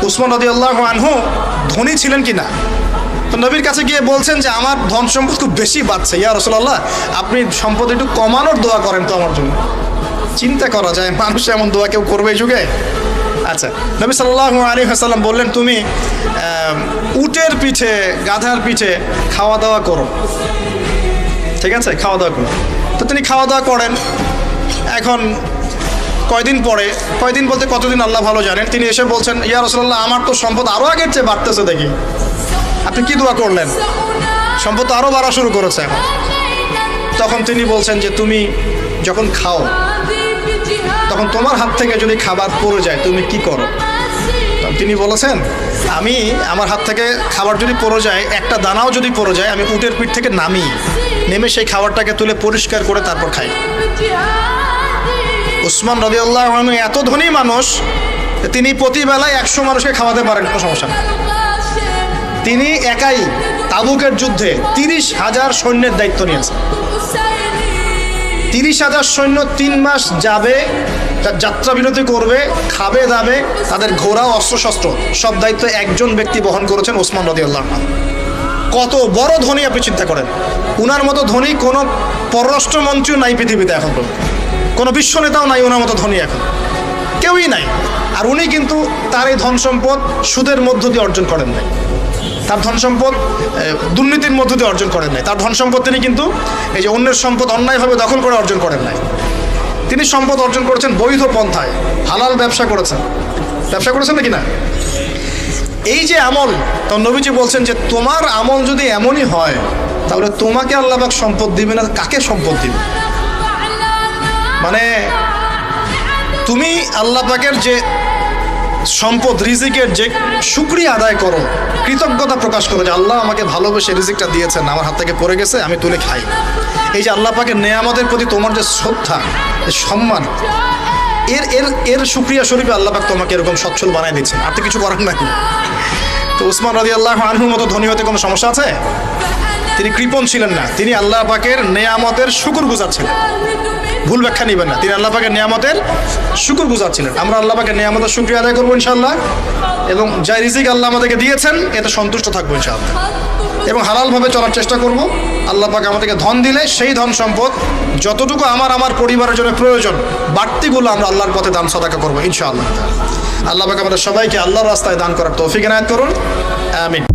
উসমান রাদিয়াল্লাহু আনহু ধনী ছিলেন কি না? তো নবীর কাছে গিয়ে বলছেন যে আমার ধন সম্পদ খুব বেশি বাড়ছে, ইয়া রাসূলুল্লাহ আপনি সম্পদ একটু কমানোর দোয়া করেন তো আমার জন্য। চিন্তা করা যায় মানুষ এমন দোয়া কেউ করবে এই যুগে? আচ্ছা, নবী সাল্লাল্লাহু আলাইহি ওয়াসাল্লাম বললেন তুমি উটের পিঠে গাধার পিঠে খাওয়া দাওয়া করো, ঠিক আছে, খাওয়া দাওয়া করো। তো তিনি খাওয়া দাওয়া করেন। এখন কয়দিন বলতে কতদিন আল্লাহ ভালো জানেন, তিনি এসে বলছেন ইয়া রাসূলুল্লাহ আমার তো সম্পদ আরও আগের চেয়ে বাড়তেছে দেখি। আপনি কি দোয়া করলেন? সম্পদ আরও বাড়া শুরু করেছে এখন। তখন তিনি বলছেন যে তুমি যখন খাও তখন তোমার হাত থেকে যদি খাবার পড়ে যায় তুমি কি করো? তিনি বলেছেন আমি আমার হাত থেকে খাবার যদি পড়ে যায়, একটা দানাও যদি পড়ে যায়, আমি উটের পিঠ থেকে নেমে সেই খাবারটাকে তুলে পরিষ্কার করে তারপর খাই। উসমান রাদিয়াল্লাহু আনহু এত ধনী মানুষ, তিনি প্রতিবেলায় 100 মানুষকে খাওয়াতে পারেন, কোনো সমস্যা নেই। তিনি একাই তাবুকের যুদ্ধে 30,000 সৈন্যের দায়িত্ব নিয়েছেন। 30,000 সৈন্য 3 মাস যাবে, যাত্রা বিরতি করবে, খাবে দাবে, তাদের ঘোড়া অস্ত্রশস্ত্র সব দায়িত্ব একজন ব্যক্তি বহন করেছেন, ওসমান রাদিয়াল্লাহু আনহু। কত বড় ধনী আপনি চিন্তা করেন। উনার মতো ধনী কোনো পররাষ্ট্রমন্ত্রীও নাই পৃথিবীতে এখন, কোনো বিশ্ব নেতাও নাই ওনার মতো ধনী, এখন কেউই নাই। আর উনি কিন্তু তার এই ধন সম্পদ সুদের মধ্য দিয়ে অর্জন করেন নাই, তার ধন সম্পদ দুর্নীতির মধ্য দিয়ে অর্জন করেন নাই। তার ধন সম্পদ তিনি কিন্তু এই যে অন্যের সম্পদ অন্যায়ভাবে দখল করে অর্জন করেন নাই। তিনি সম্পদ অর্জন করেছেন বৈধ পন্থায়, হালাল ব্যবসা করেছেন নাকি না? এই যে আমল, তো নবীজি বলছেন যে তোমার আমল যদি এমনই হয় তাহলে তোমাকে আল্লাহ পাক সম্পদ দিবে না, কাকে সম্পদ দিবে? মানে তুমি আল্লাহ পাকের যে সম্পদ রিজিকের যে শুকরিয়া আদায় করো, কৃতজ্ঞতা প্রকাশ করো যে আল্লাহ আমাকে ভালোবেসে রিজিকটা দিয়েছেন, আমার হাত থেকে পড়ে গেছে, আমি তুলে খাই। এই যে আল্লাহ পাকের নেয়ামতের প্রতি তোমার যে শ্রদ্ধা, সম্মান, এর শুকরিয়া স্বরূপে আল্লাহ পাক তোমাকে এরকম সচ্ছল বানায় দিচ্ছেন, আর তো কিছু করার নাই। তো উসমান রাদিয়াল্লাহু আনহুর মতো ধনী হতে কোনো সমস্যা আছে? তিনি কৃপণ ছিলেন না, তিনি আল্লাহ পাকের নেয়ামতের শুকরগুজার ছিলেন। ভুল ব্যাখ্যা নেবেন না, তিনি আল্লাহ পাকের নেয়ামতের শুকরগুজার ছিলেন। আমরা আল্লাহ পাকের নেয়ামতের শুকরিয়া আদায় করবো ইনশাআল্লাহ, এবং যা রিজিক আল্লাহ আমাদেরকে দিয়েছেন এতে সন্তুষ্ট থাকবো ইনশাআল্লাহ, এবং হালালভাবে চলার চেষ্টা করব। আল্লাহ পাক আমাদেরকে ধন দিলে সেই ধন সম্পদ যতটুকু আমার পরিবারের জন্য প্রয়োজন, বাড়তিগুলো আমরা আল্লাহর পথে দান সদাকা করবো ইনশাআল্লাহ। আল্লাহ পাক আমাদের সবাইকে আল্লাহর রাস্তায় দান করার তৌফিক এনায়েত করুন, আমিন।